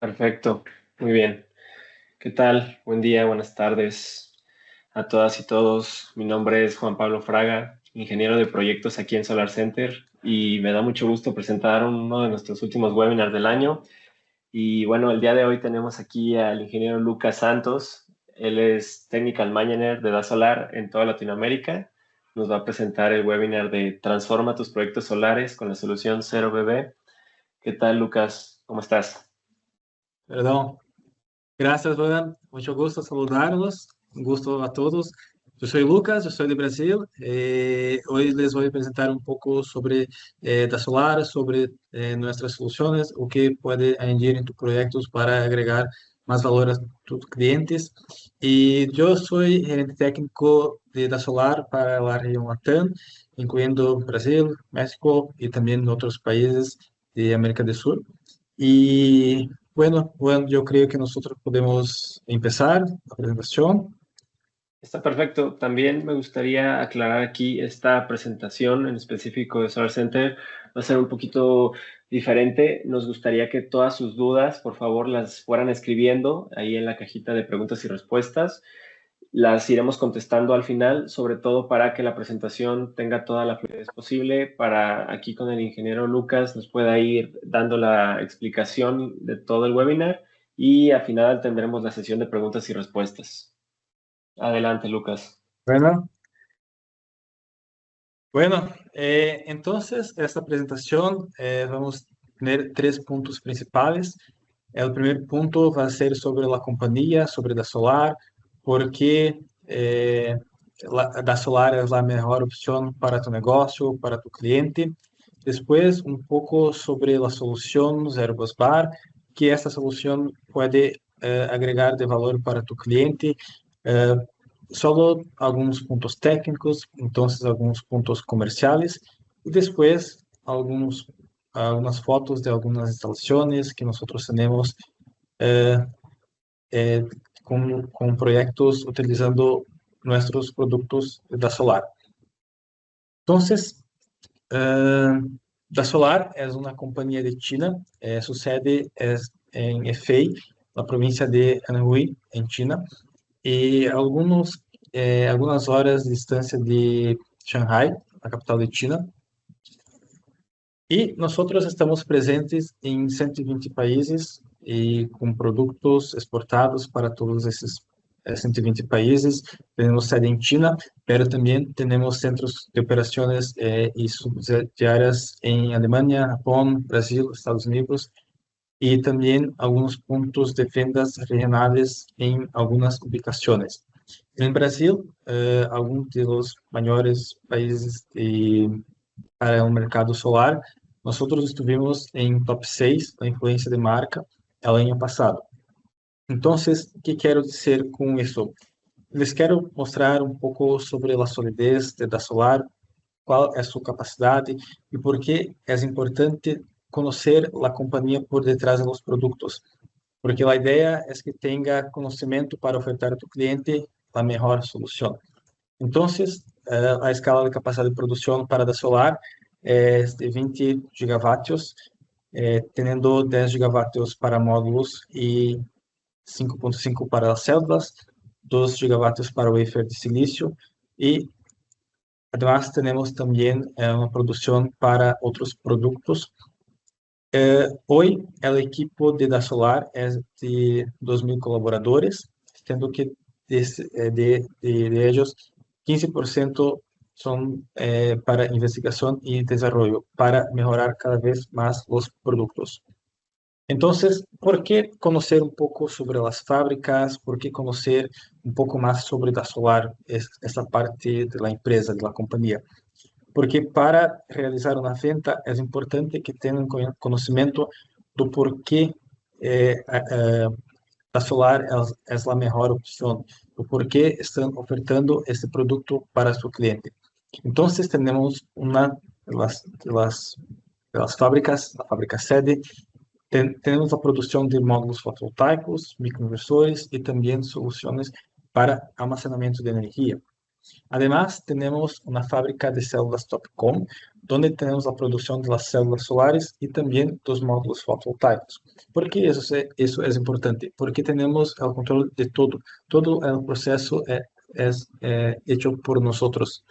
Perfecto, muy bien. ¿Qué tal? Buen día, buenas tardes a todas y todos. Mi nombre es Juan Pablo Fraga, ingeniero de proyectos aquí en Solar Center y me da mucho gusto presentar uno de nuestros últimos webinars del año. Y bueno, el día de hoy tenemos aquí al ingeniero Lucas Santos. Él es Technical Manager de DaSolar en toda Latinoamérica. Nos va a presentar el webinar de Transforma tus proyectos solares con la solución 0BB. ¿Qué tal, Lucas? ¿Cómo estás? Perdão. Graças, Rodan. Muito gusto saludarlos. Um gusto a todos. Eu sou Lucas, eu sou de Brasil. Hoje les vou apresentar um pouco sobre da Solar, sobre nossas soluções, o que pode añadir em tus projetos para agregar mais valor a tus clientes. E eu sou gerente técnico da Solar para a região Latam, incluindo Brasil, México e também outros países de América do Sul. Y bueno, yo creo que nosotros podemos empezar la presentación. Está perfecto. También me gustaría aclarar aquí esta presentación en específico de Solar Center va a ser un poquito diferente. Nos gustaría que todas sus dudas, por favor, las fueran escribiendo ahí en la cajita de preguntas y respuestas. Las iremos contestando al final, sobre todo para que la presentación tenga toda la fluidez posible, para aquí con el ingeniero Lucas nos pueda ir dando la explicación de todo el webinar y al final tendremos la sesión de preguntas y respuestas. Adelante, Lucas. Bueno, entonces esta presentación vamos a tener tres puntos principales. El primer punto va a ser sobre la compañía, sobre DaSolar, por qué DaSolar es la mejor opción para tu negocio, para tu cliente. Después, un poco sobre la solución ZeroBusBar, que esta solución puede agregar de valor para tu cliente. Eh, Solo algunos puntos técnicos, entonces algunos puntos comerciales y después algunas fotos de algunas instalaciones que nosotros tenemos eh, eh, con proyectos utilizando nuestros productos de Solar. Entonces, DaSolar es una compañía de China, su sede es en Hefei, la provincia de Anhui, en China, y algunas horas de distancia de Shanghai, la capital de China. Y nosotros estamos presentes en 120 países y con productos exportados para todos esos 120 países. Tenemos sede en China, pero también tenemos centros de operaciones y subsidiarias en Alemania, Japón, Brasil, Estados Unidos y también algunos puntos de ventas regionales en algunas ubicaciones. En Brasil, algunos de los mayores países para el mercado solar, nosotros estuvimos en top 6 da influência de marca el año pasado. Entonces, ¿qué quiero decir con eso? Les quiero mostrar un poco sobre la solidez de DaSolar, cuál es su capacidad y por qué es importante conocer la compañía por detrás de los productos. Porque la idea es que tenga conocimiento para ofertar a tu cliente la mejor solución. Entonces, a escala de capacidad de producción para DaSolar es de 20 gigavatios, teniendo 10 gigavatios para módulos y 5.5 para las células, 2 gigavatios para wafer de silicio y además tenemos también una producción para otros productos. Hoy el equipo de DaSolar es de 2.000 colaboradores, siendo que de ellos 15% son para investigación y desarrollo, para mejorar cada vez más los productos. Entonces, ¿por qué conocer un poco sobre las fábricas? ¿Por qué conocer un poco más sobre DaSolar, esta parte de la empresa, de la compañía? Porque para realizar una venta es importante que tengan conocimiento do por qué la Solar es la mejor opción, do por qué están ofertando este producto para su cliente. Entonces tenemos una de las fábricas, la fábrica sede, tenemos la producción de módulos fotovoltaicos, microinversores y también soluciones para almacenamiento de energía. Además, tenemos una fábrica de células Topcon, donde tenemos la producción de las células solares y también los módulos fotovoltaicos. ¿Por qué eso es importante? Porque tenemos el control de todo. Todo el proceso es hecho por nosotros.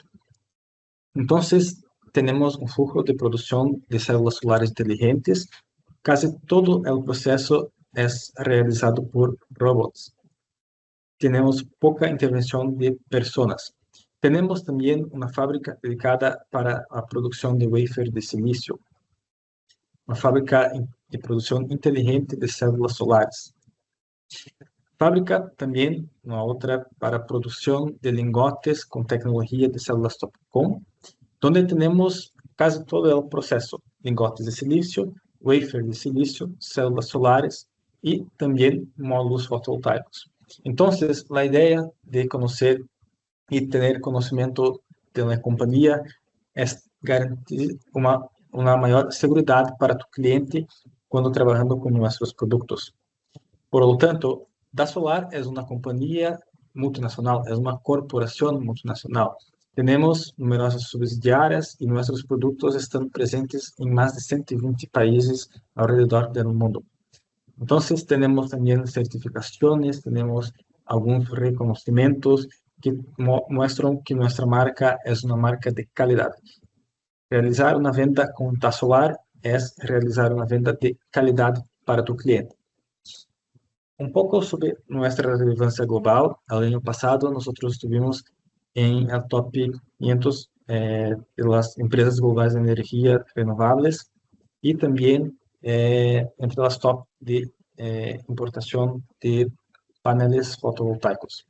Entonces, tenemos un flujo de producción de células solares inteligentes. Casi todo el proceso es realizado por robots. Tenemos poca intervención de personas. Tenemos también una fábrica dedicada para la producción de wafer de silicio, una fábrica de producción inteligente de células solares. Fábrica también una otra para producción de lingotes con tecnología de células TOPCon, donde tenemos casi todo el proceso: lingotes de silicio, wafer de silicio, células solares y también módulos fotovoltaicos. Entonces, la idea de conocer y tener conocimiento de la compañía es garantir una mayor seguridad para tu cliente cuando trabajando con nuestros productos. Por lo tanto, DaSolar es una compañía multinacional, es una corporación multinacional. Tenemos numerosas subsidiarias y nuestros productos están presentes en más de 120 países alrededor del mundo. Entonces, tenemos también certificaciones, tenemos algunos reconocimientos que muestran que nuestra marca es una marca de calidad. Realizar una venta con DaSolar es realizar una venta de calidad para tu cliente. Un poco sobre nuestra relevancia global. El año pasado nosotros estuvimos en el top 500 de las empresas globales de energía renovables y también entre las top de importación de paneles fotovoltaicos.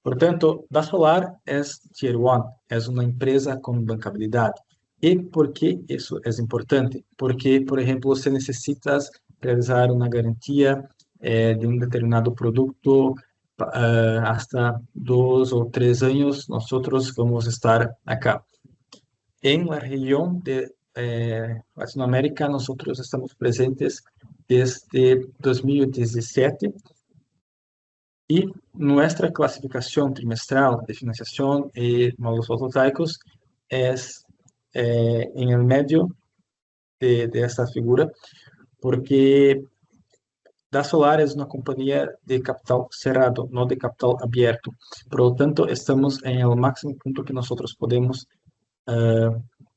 Por tanto, DaSolar es Tier 1, es una empresa con bancabilidad. ¿Y por qué eso es importante? Porque, por ejemplo, si necesitas realizar una garantía de un determinado producto hasta 2 o 3 años, nosotros vamos a estar acá. En la región de Latinoamérica, nosotros estamos presentes desde 2017 y nuestra clasificación trimestral de financiación y módulos fotovoltaicos es en el medio de esta figura, porque DaSolar es una compañía de capital cerrado, no de capital abierto. Por lo tanto, estamos en el máximo punto que nosotros podemos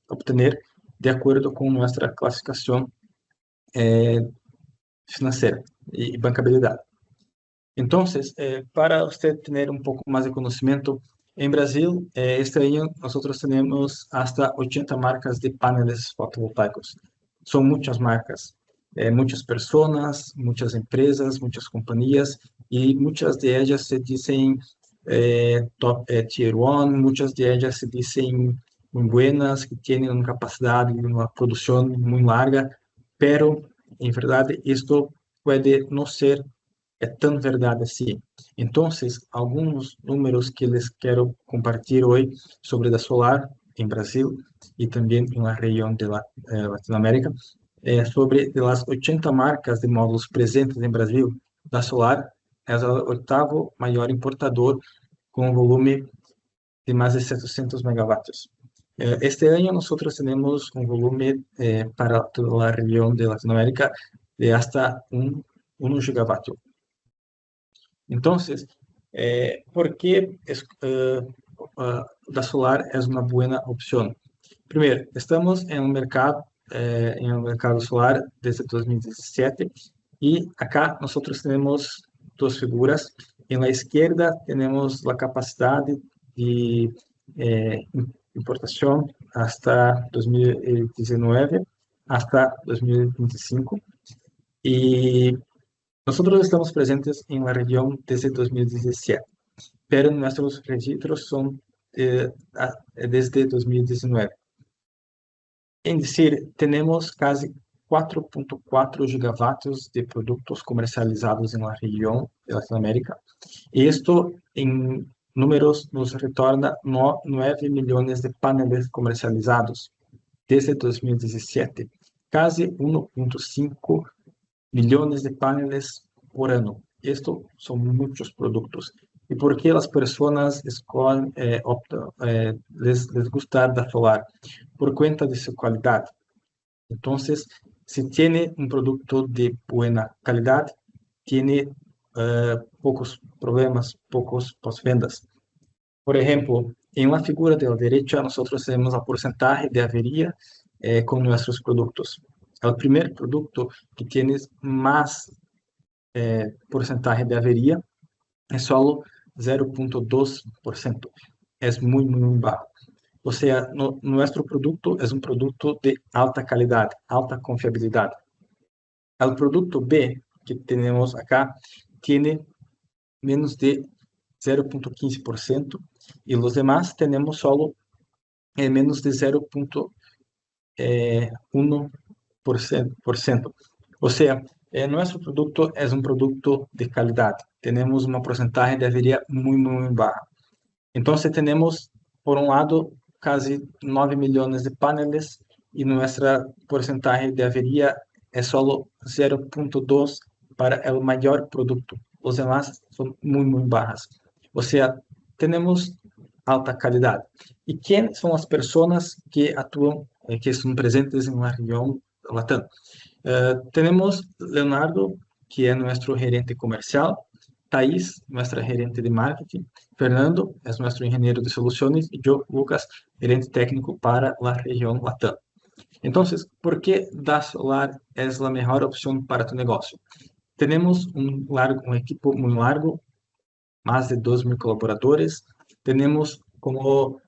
obtener de acuerdo con nuestra clasificación financiera y bancabilidad. Entonces, para usted tener un poco más de conocimiento, en Brasil, este año nosotros tenemos hasta 80 marcas de paneles fotovoltaicos. Son muchas marcas, muchas personas, muchas empresas, muchas compañías, y muchas de ellas se dicen top Tier 1, muchas de ellas se dicen muy buenas, que tienen una capacidad y una producción muy larga, pero en verdad esto puede no ser tan verdad así. Entonces, algunos números que les quiero compartir hoy sobre DaSolar en Brasil y también en la región de Latinoamérica, sobre de las 80 marcas de módulos presentes en Brasil, DaSolar es el octavo mayor importador con un volumen de más de 700 megavatios. Este año nosotros tenemos un volumen para toda la región de Latinoamérica de hasta 1 gigavatio. Entonces, ¿por qué DaSolar es una buena opción? Primero, estamos en el mercado solar desde 2017 y acá nosotros tenemos dos figuras. En la izquierda tenemos la capacidad de importación hasta 2019, hasta 2025 y nosotros estamos presentes en la región desde 2017, pero nuestros registros son desde 2019. Es decir, tenemos casi 4.4 gigavatios de productos comercializados en la región de Latinoamérica. Y esto en números nos retorna 9 millones de paneles comercializados desde 2017, casi 1.5 millones de paneles por año. Esto son muchos productos. e por que as pessoas escolhem, les gustar da solar? Por conta de sua qualidade. Então, se tem um produto de boa qualidade, tem poucos problemas, poucos pós-vendas. Por exemplo, em uma figura da direita, nós temos a porcentagem de averia com nossos produtos. O primeiro produto que tem mais porcentagem de averia é só 0,2%. É muito baixo. Ou seja, nosso produto é um produto de alta qualidade, alta confiabilidade. O produto B que temos acá tem menos de 0,15% e os demais temos só menos de 0,1%. Ou seja, nosso produto é um produto de qualidade. Temos uma porcentagem de averia muito baixa. Então, temos, por um lado, quase 9 milhões de paneles e nossa porcentagem de averia é só 0,2 para o maior produto. Os demais são muito baixas. Ou seja, temos alta qualidade. E quem são as pessoas que atuam, que estão presentes na região Latam? Temos Leonardo, que é nosso gerente comercial, Thaís, nossa gerente de marketing, Fernando é nosso engenheiro de soluções e eu, Lucas, gerente técnico para a região Latam. Então, por que Da Solar é a melhor opção para tu negócio? Temos um equipo muito largo, mais de 2.000 colaboradores. Temos, como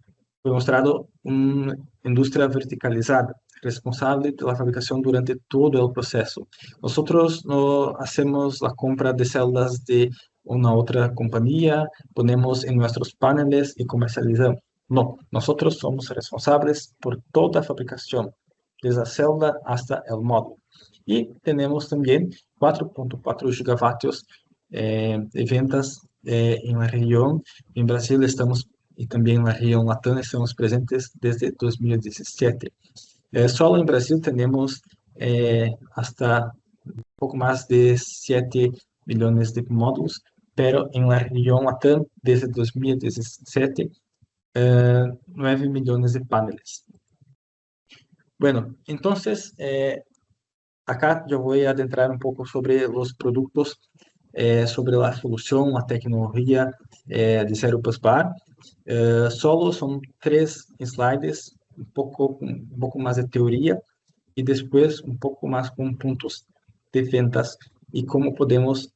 demonstrado, uma indústria verticalizada, responsável pela fabricação durante todo o processo. Nós não hacemos a compra de células de uma outra companhia, ponemos em nossos paneles e comercializamos. Não, nós somos responsáveis por toda a fabricação, desde a célula hasta o módulo. E temos também 4,4 gigavatios de ventas em la região. Em Brasil estamos e também na região Latam estamos presentes desde 2017. Só em Brasil temos hasta pouco mais de 7 milhões de módulos, pero em la região Latam desde 2017 9 milhões de paneles. Bueno, entonces acá eu vou adentrar um pouco sobre os produtos, sobre a solução, a tecnologia de Zero Busbar. Solo são 3 slides, um pouco mais de teoria e depois um pouco mais com pontos de vendas e como podemos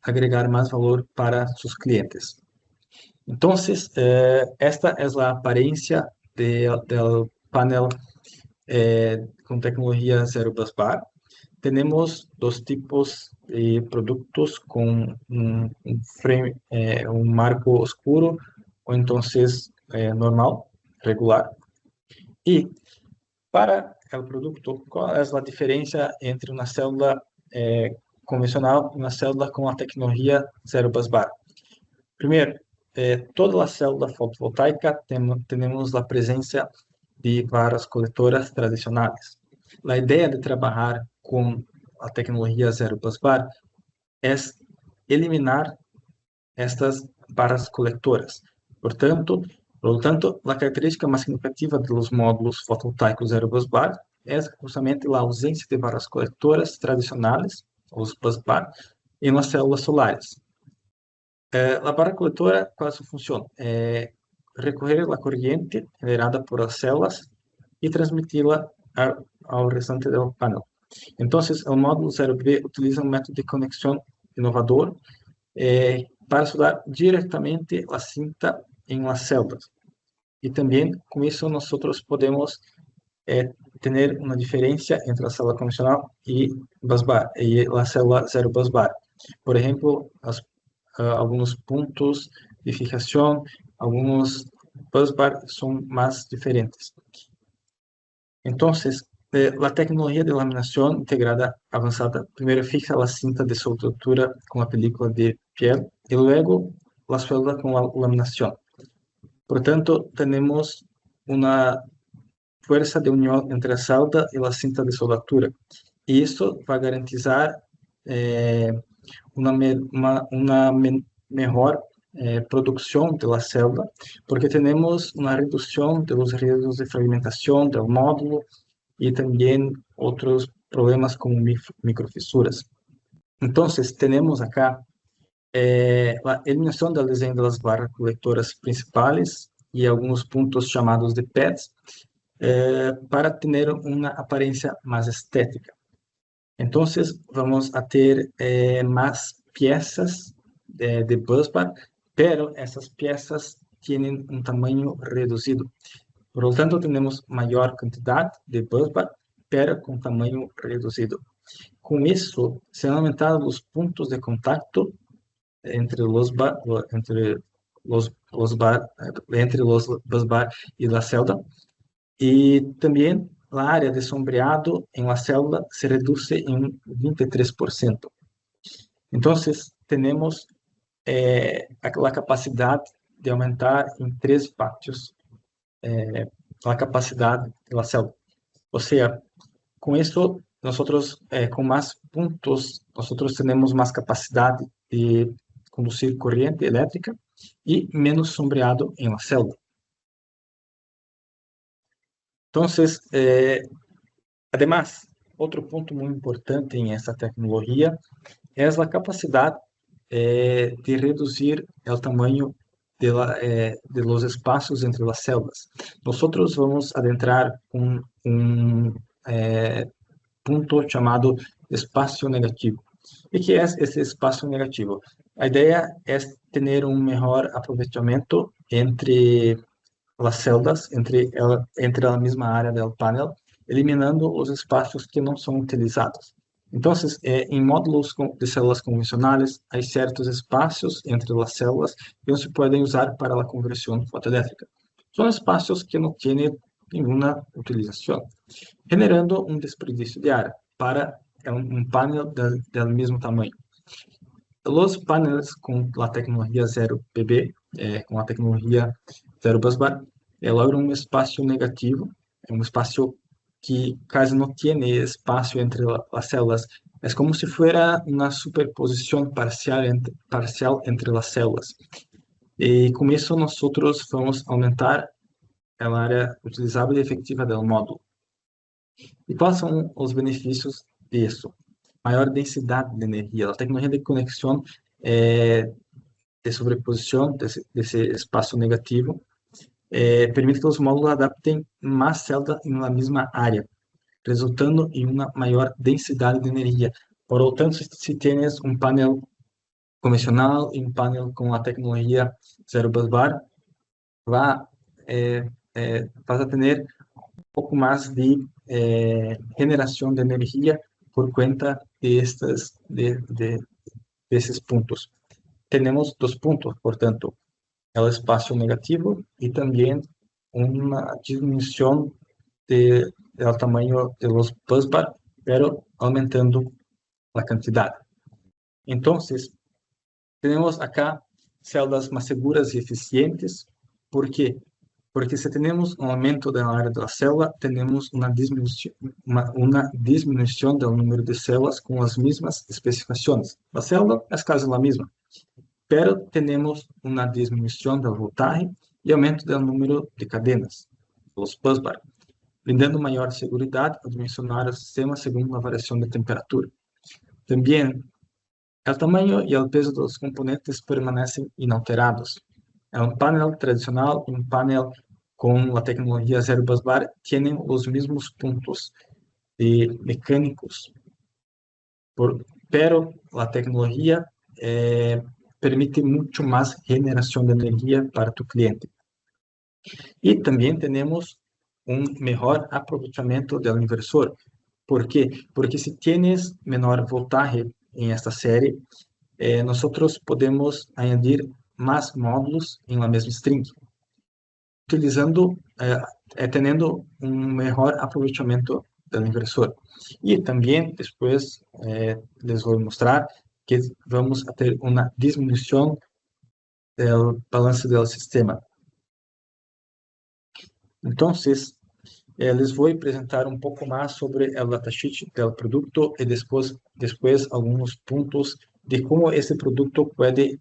agregar mais valor para seus clientes. Então, esta é a aparência do painel com tecnologia Zero Busbar. Temos dois tipos de produtos com frame, marco escuro ou então normal, regular. E para o produto, qual é a diferença entre uma célula convencional e uma célula com a tecnologia Zero Busbar? Primeiro, toda a célula fotovoltaica temos a presença de varas coletoras tradicionais. A ideia de trabalhar com a tecnologia Zero Busbar é eliminar estas varas coletoras. Portanto, a característica mais significativa dos módulos fotovoltaicos Zero Busbar é justamente a ausência de varas coletoras tradicionais, os busbar, em las células solares. A vara coletora, qual é a sua função? Recorrer a corrente generada por as células e transmiti-la ao restante do painel. Então, o módulo 0B utiliza um método de conexão inovador para soldar diretamente a cinta em las células. E também, com isso, nós podemos ter uma diferença entre a célula convencional e busbar, e a célula Zero Busbar. Por exemplo, alguns pontos de fijação, alguns busbar são mais diferentes. Então, a tecnologia de laminação integrada avançada primeiro fixa a cinta de soldadura com a película de piel e logo a suelda com a laminação. Portanto, temos uma força de união entre a solda e a cinta de soldadura. E isso vai garantizar uma melhor producción de la celda, porque tenemos una reducción de los riesgos de fragmentación del módulo y también otros problemas como microfisuras. Entonces, tenemos acá la eliminación del diseño de las barras colectoras principales y algunos puntos llamados de pads para tener una apariencia más estética. Entonces, vamos a tener más piezas de busbar, pero esas piezas tienen un tamaño reducido. Por lo tanto, tenemos mayor cantidad de busbar, pero con tamaño reducido. Con eso, se han aumentado los puntos de contacto entre los busbar y la celda, y también la área de sombreado en la celda se reduce en un 23%. Entonces, tenemos la capacidad de aumentar en 3 vatios la capacidad de la celda. O sea, con eso, nosotros con más puntos, nosotros tenemos más capacidad de conducir corriente eléctrica y menos sombreado en la celda. Entonces, además, otro punto muy importante en esta tecnología es la capacidad de reducir el tamaño de los espacios entre las celdas. Nosotros vamos a adentrar un punto llamado espacio negativo. ¿Y qué es ese espacio negativo? La idea es tener un mejor aprovechamiento entre las celdas, entre la misma área del panel, eliminando los espacios que no son utilizados. Entonces, en módulos de células convencionales, hay ciertos espacios entre las células que no se pueden usar para la conversión fotoeléctrica. Son espacios que no tienen ninguna utilización, generando un desperdicio de área para un panel del mismo tamaño. Los paneles con la tecnología 0BB, con la tecnología 0 busbar, logran un espacio negativo, un espacio que casi no tiene espacio entre las células. Es como si fuera una superposición parcial entre las células. Y con eso nosotros vamos a aumentar el área utilizable y efectiva del módulo. ¿Y cuáles son los beneficios de eso? Mayor densidad de energía. La tecnología de conexión de sobreposición de ese espacio negativo permite que los módulos adapten más celdas en la misma área, resultando en una mayor densidad de energía. Por lo tanto, si tienes un panel convencional y un panel con la tecnología 0 busbar, vas a tener un poco más de generación de energía por cuenta de esos puntos. Tenemos 2 puntos, por tanto, el espacio negativo y también una disminución del tamaño de los busbar, pero aumentando la cantidad. Entonces, tenemos acá celdas más seguras y eficientes. ¿Por qué? Porque si tenemos un aumento del área de la célula, tenemos una disminución del número de células con las mismas especificaciones. La célula es casi la misma, pero tenemos una disminución del voltaje y aumento del número de cadenas, los busbar, brindando mayor seguridad al dimensionar el sistema según la variación de temperatura. También, el tamaño y el peso de los componentes permanecen inalterados. Un panel tradicional y un panel con la tecnología 0 busbar tienen los mismos puntos mecánicos, pero la tecnología permite mucho más generación de energía para tu cliente. Y también tenemos un mejor aprovechamiento del inversor. ¿Por qué? Porque si tienes menor voltaje en esta serie, nosotros podemos añadir más módulos en la misma string, teniendo un mejor aprovechamiento del inversor. Y también después les voy a mostrar que vamos a tener una disminución del balance del sistema. Entonces, les voy a presentar un poco más sobre el datasheet del producto y después algunos puntos de cómo este producto puede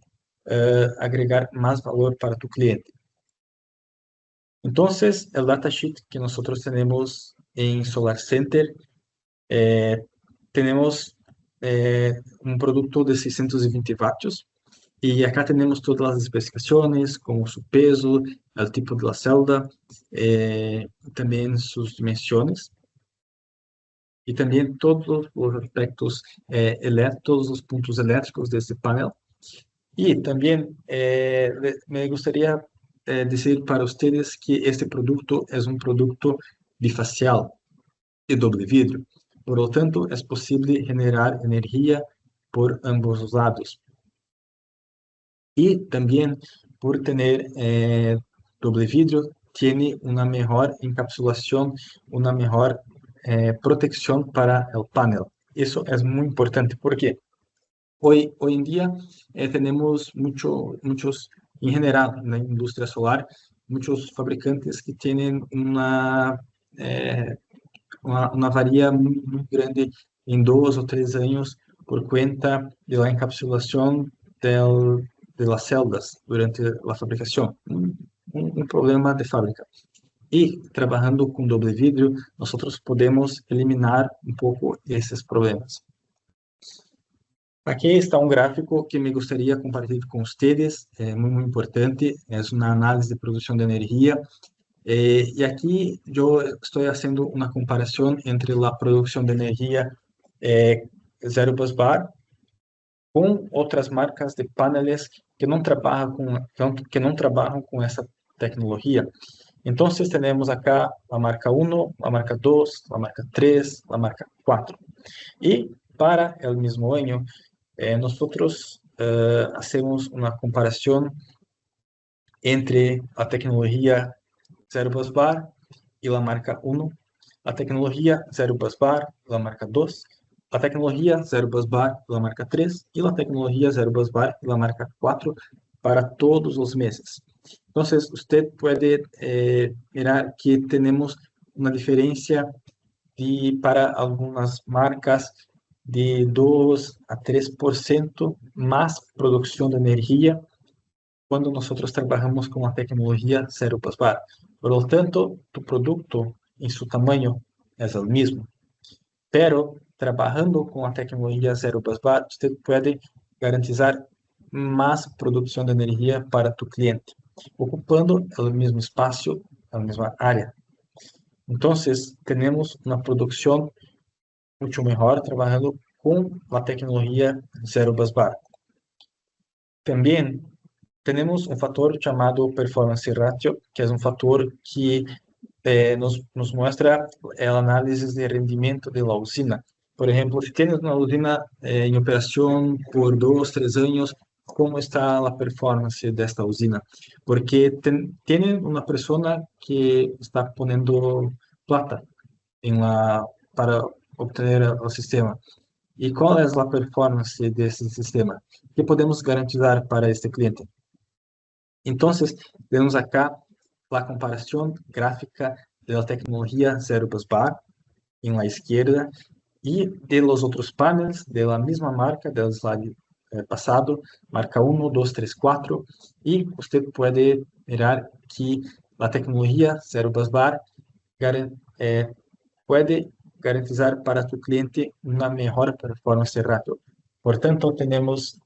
agregar más valor para tu cliente. Entonces, el datasheet que nosotros tenemos en Solar Center, tenemos un producto de 620 vatios y acá tenemos todas las especificaciones, como su peso, el tipo de la celda, también sus dimensiones y también todos los aspectos, todos los puntos eléctricos de este panel. Y también me gustaría decir para ustedes que este producto es un producto bifacial de doble vidrio. Por lo tanto, es posible generar energía por ambos los lados. Y también por tener doble vidrio, tiene una mejor encapsulación, una mejor protección para el panel. Eso es muy importante porque hoy en día tenemos muchos, en general, en la industria solar, muchos fabricantes que tienen una varía muy grande en 2 o 3 años por cuenta de la encapsulación de las celdas durante la fabricación. Un problema de fábrica. Y trabajando con doble vidrio, nosotros podemos eliminar un poco esos problemas. Aquí está un gráfico que me gustaría compartir con ustedes, muy importante, es una análisis de producción de energía. Y aquí yo estoy haciendo una comparación entre la producción de energía Zero Busbar con otras marcas de paneles que no trabajan con esa tecnología. Entonces tenemos acá la marca 1, la marca 2, la marca 3, la marca 4. Y para el mismo año, nosotros hacemos una comparación entre la tecnología Zero Busbar y la marca 1, la tecnología Zero Busbar, la marca 2, la tecnología Zero Busbar, la marca 3 y la tecnología Zero Busbar, la marca 4 para todos los meses. Entonces, usted puede mirar que tenemos una diferencia para algunas marcas de 2 a 3% más producción de energía cuando nosotros trabajamos con la tecnología Zero Busbar. Por lo tanto, tu producto en su tamaño es el mismo. Pero trabajando con la tecnología Zero Busbar, usted puede garantizar más producción de energía para tu cliente, ocupando el mismo espacio, la misma área. Entonces, tenemos una producción mucho mejor trabajando con la tecnología Zero Busbar. También tenemos un factor llamado performance ratio, que es un factor que nos muestra el análisis de rendimiento de la usina. Por ejemplo, si tienes una usina en operación por 2 o 3 años, ¿cómo está la performance de esta usina? Porque tienen una persona que está poniendo plata para obtener el sistema. ¿Y cuál es la performance de ese sistema? ¿Qué podemos garantizar para este cliente? Entonces, tenemos acá la comparación gráfica de la tecnología Zero Busbar en la izquierda y de los otros paneles de la misma marca del slide pasado, marca 1, 2, 3, 4, y usted puede mirar que la tecnología Zero Busbar puede garantizar para tu cliente una mejor performance rápido. Por tanto, tenemos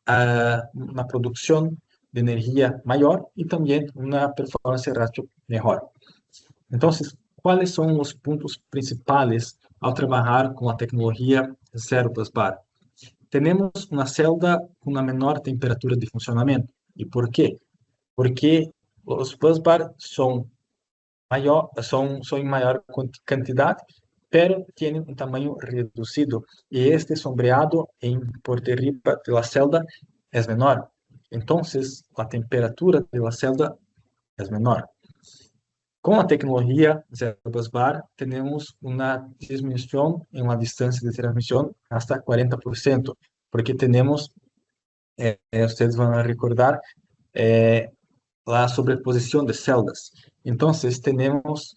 una producción de energía mayor y también una performance ratio mejor. Entonces, ¿cuáles son los puntos principales al trabajar con la tecnología Zero Busbar? Tenemos una celda con una menor temperatura de funcionamiento. ¿Y por qué? Porque los busbar son en mayor cantidad, pero tienen un tamaño reducido y este sombreado por arriba de la celda es menor. Entonces, la temperatura de la celda es menor. Con la tecnología Zero Busbar, tenemos una disminución en la distancia de transmisión hasta 40%, porque tenemos, ustedes van a recordar, la sobreposición de celdas. Entonces, tenemos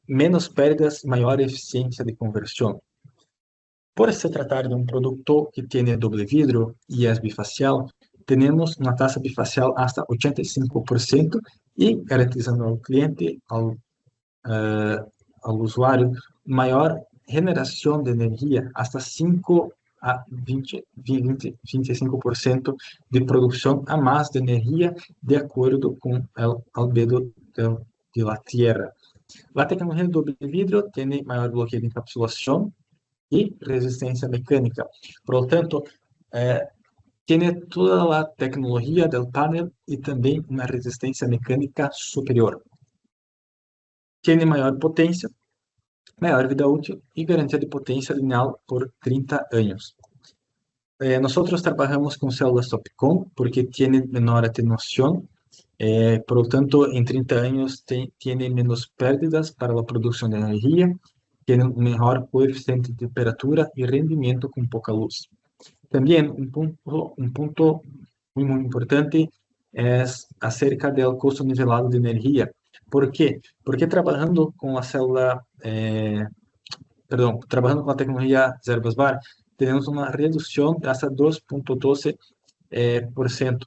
menos pérdidas y mayor eficiencia de conversión. Por se tratar de un producto que tiene doble vidrio y es bifacial, tenemos una tasa bifacial hasta 85% y garantizando al cliente, al usuario, mayor generación de energía, hasta 5 a 25% de producción a más de energía de acuerdo con el albedo de la Tierra. La tecnología de doble vidrio tiene mayor bloqueo de encapsulación y resistencia mecánica. Por lo tanto, tiene toda la tecnología del panel y también una resistencia mecánica superior. Tiene mayor potencia, mayor vida útil y garantía de potencia lineal por 30 años. Nosotros trabajamos con células Topcon porque tienen menor atenuación, por lo tanto, en 30 años tiene menos pérdidas para la producción de energía, tiene un mejor coeficiente de temperatura y rendimiento con poca luz. También un punto muy importante es acerca del costo nivelado de energía. ¿Por qué? Porque trabajando con la célula, trabajando con la tecnología Zero Busbar, tenemos una reducción de hasta 2,12%.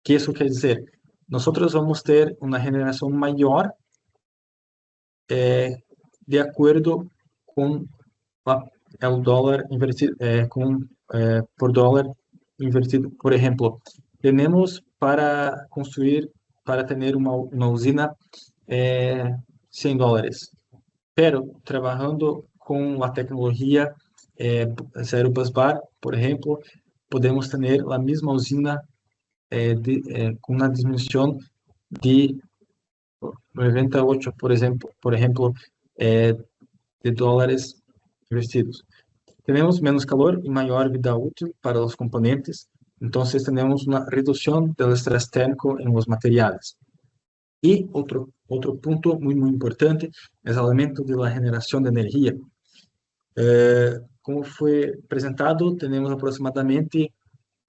¿Qué eso quiere decir? Nosotros vamos a tener una generación mayor de acuerdo con el dólar invertido, por dólar invertido. Por ejemplo, tenemos para construir, para tener una usina, $100, pero trabajando con la tecnología Zero Busbar, por ejemplo, podemos tener la misma usina con una disminución de 98, por ejemplo, de dólares investidos. Tenemos menos calor y mayor vida útil para los componentes, entonces tenemos una reducción del estrés térmico en los materiales. Y otro punto muy importante es el aumento de la generación de energía. Como fue presentado, tenemos aproximadamente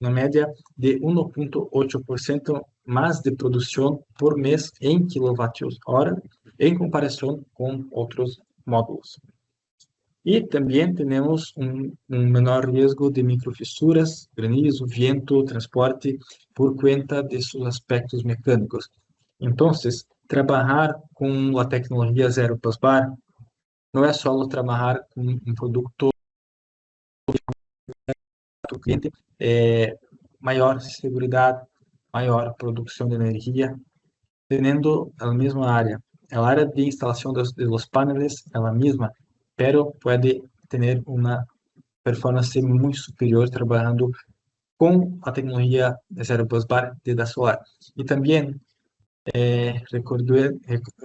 una media de 1,8% más de producción por mes en kilovatios hora en comparación con otros módulos. Y también tenemos un menor riesgo de microfisuras, granizo, viento, transporte por cuenta de sus aspectos mecánicos. Entonces, trabajar con la tecnología Zero Busbar no es solo trabajar con un producto para el cliente, mayor seguridad, mayor producción de energía, teniendo la misma área. El área de instalación de los paneles es la misma, pero puede tener una performance muy superior trabajando con la tecnología de Zero Busbar de Da Solar. Y también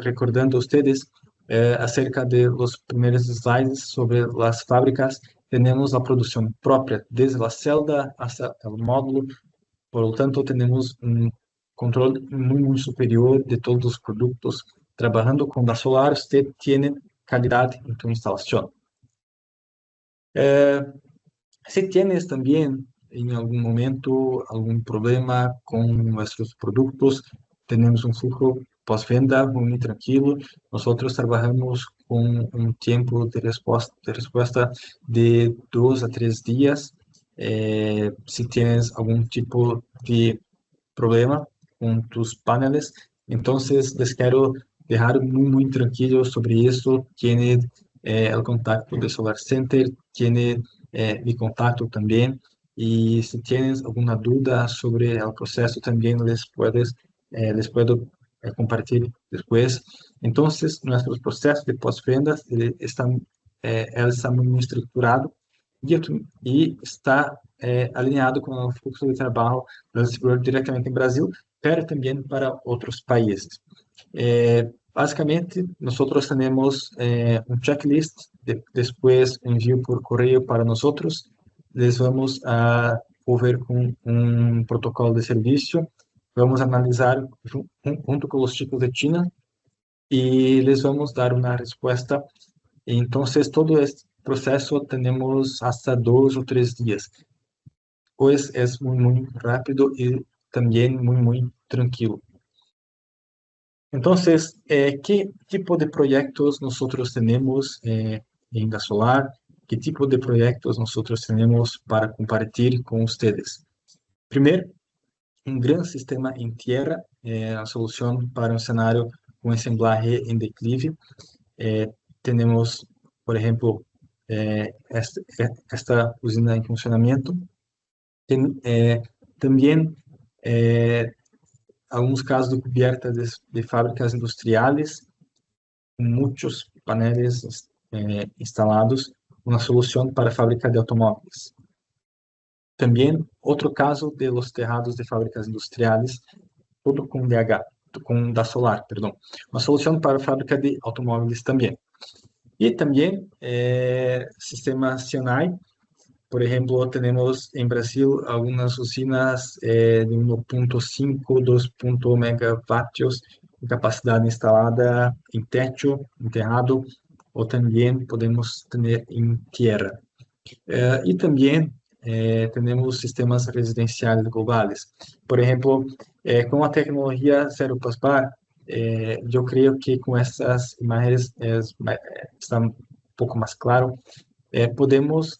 recordando a ustedes acerca de los primeros slides sobre las fábricas, tenemos la producción propia desde la celda hasta el módulo, por lo tanto tenemos un control muy superior de todos los productos. Trabajando con Da Solar, usted tiene calidad en tu instalación. Si tienes también en algún momento algún problema con nuestros productos, tenemos un flujo pós-venda muy tranquilo. Nosotros trabajamos con un tiempo de respuesta de 2 a 3 días. Si tienes algún tipo de problema con tus paneles, entonces les quiero dejar muy tranquilos sobre esto. Tiene el contacto de Solar Center, tiene mi contacto también, y si tienes alguna duda sobre el proceso también les puedo compartir después. Entonces, nuestros procesos de post-vendas están muy estructurado y está alinhado com o fluxo de trabalho do distribuidor diretamente em Brasil, pero também para outros países. Basicamente, nós temos um checklist, depois envio por correio para nós. Les vamos a ver um protocolo de serviço, vamos analisar junto com os tipos de China e les vamos dar uma resposta. Então, todo este proceso tenemos hasta 2 o 3 días. Pues es muy rápido y también muy tranquilo. Entonces, ¿qué tipo de proyectos nosotros tenemos en Da Solar? ¿Qué tipo de proyectos nosotros tenemos para compartir con ustedes? Primero, um grande sistema em terra, a solução para um cenário com ensamblaje em declive. Temos, por exemplo, esta usina em funcionamento. Também alguns casos de coberta de fábricas industriais, com muitos painéis instalados, uma solução para a fábrica de automóveis. Também outro caso de los terrados de fábricas industriais, tudo com DH, com da Solar, perdão. Uma solução para a fábrica de automóveis também. E também sistema Senai. Por exemplo, temos em Brasil algumas usinas de 1.5, 2 megawatts de capacidade instalada em teto, em terrado, ou também podemos ter em terra. E também temos sistemas residenciais globais. Por exemplo, com a tecnologia Zero Busbar, eu creio que com essas imagens está um pouco mais claro. Podemos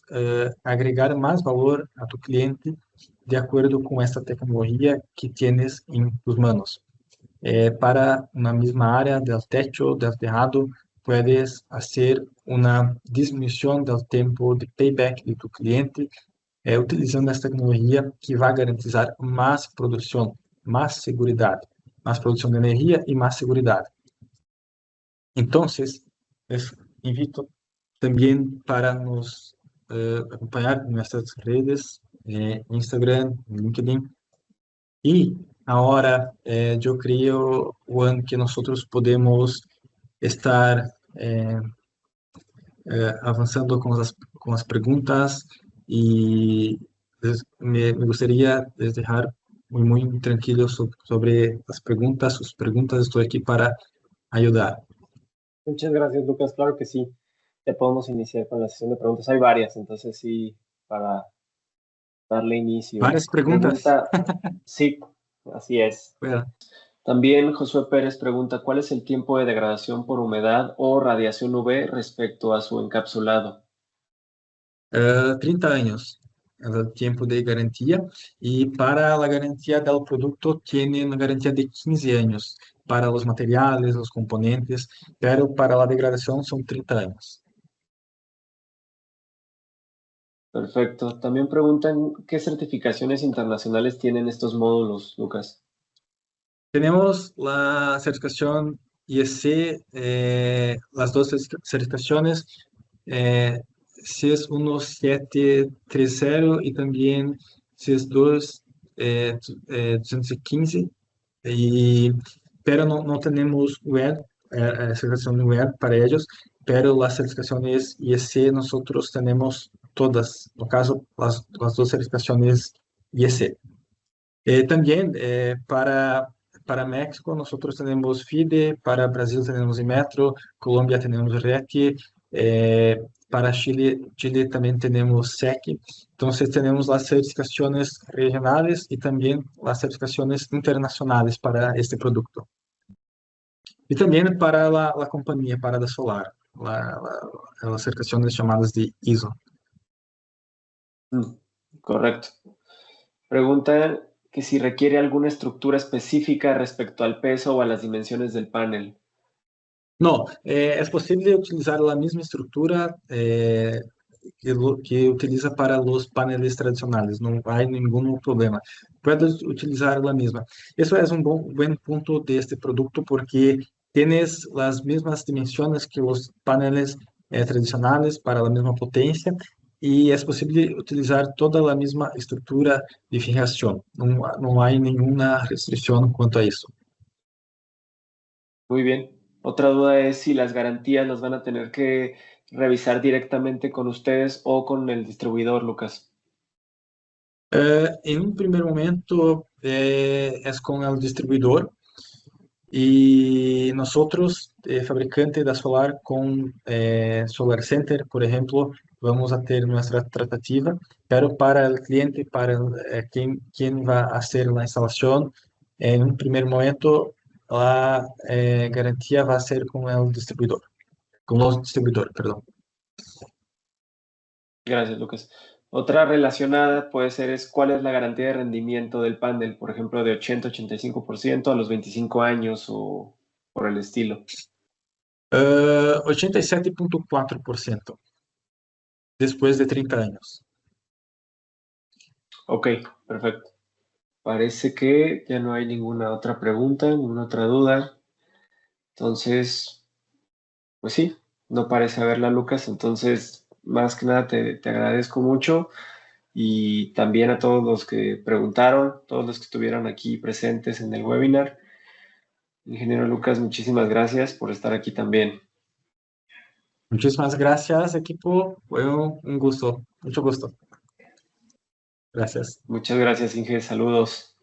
agregar mais valor a tu cliente de acordo com esta tecnologia que tienes em tus manos. Para uma mesma área del techo, del tejado, puedes hacer una disminución del tiempo de payback de tu cliente utilizando esta tecnologia que vai garantizar mais produção, mais segurança, mais produção de energia e mais segurança. Então, les invito também para nos acompanhar em nossas redes, Instagram, LinkedIn. E agora, eu creio, Juan, que nós podemos estar avançando com as perguntas e me gostaria de deixar muito tranquilo sobre as perguntas. Sus perguntas, estou aqui para ajudar. Muchas gracias, Lucas. Claro que sí. Ya podemos iniciar con la sesión de preguntas. Hay varias, entonces sí, para darle inicio. Várias perguntas? Sí, así es. Bueno. También Josué Pérez pregunta, ¿cuál es el tiempo de degradación por humedad o radiación UV respecto a su encapsulado? 30 anos é o tempo de garantia, e para a garantia do produto, tem uma garantia de 15 anos para os materiais, os componentes, pero para a degradação são 30 anos. Perfecto. También preguntan, ¿qué certificaciones internacionales tienen estos módulos, Lucas? Tenemos la certificación IEC, las dos certificaciones, CIS 1730 y también CIS 215, pero no tenemos web, certificación web para ellos, pero las certificaciones IEC nosotros tenemos todas, no caso, las dos certificaciones IEC. También para México, nosotros tenemos FIDE, para Brasil tenemos Inmetro, Colombia tenemos REC, para Chile también tenemos SEC. Entonces, tenemos las certificaciones regionales y también las certificaciones internacionales para este producto. Y también para la compañía, para la Solar, las certificaciones llamadas de ISO. Correcto. Pregunta que si requiere alguna estructura específica respecto al peso o a las dimensiones del panel. No, es posible utilizar la misma estructura que utiliza para los paneles tradicionales, no hay ningún problema. Puedes utilizar la misma. Eso es un buen punto de este producto porque tienes las mismas dimensiones que los paneles tradicionales para la misma potencia y es posible utilizar toda la misma estructura de fijación. No hay ninguna restricción en cuanto a eso. Muy bien. Otra duda es si las garantías las van a tener que revisar directamente con ustedes o con el distribuidor, Lucas. En un primer momento es con el distribuidor y nosotros, fabricante de Solar con Solar Center, por ejemplo, vamos a tener nuestra tratativa, pero para el cliente, para quien va a hacer la instalación, en un primer momento la garantía va a ser con el distribuidor, con los distribuidores, perdón. Gracias, Lucas. Otra relacionada puede ser es cuál es la garantía de rendimiento del panel, por ejemplo, de 80-85% a los 25 años o por el estilo. 87,4% después de 30 años. Ok, perfecto. Parece que ya no hay ninguna otra pregunta, ninguna otra duda. Entonces, pues sí, no parece haberla, Lucas. Entonces, más que nada te agradezco mucho y también a todos los que preguntaron, todos los que estuvieron aquí presentes en el webinar. Ingeniero Lucas, muchísimas gracias por estar aquí también. Muchísimas gracias, equipo. Fue un gusto, mucho gusto. Gracias. Muchas gracias, Inge. Saludos.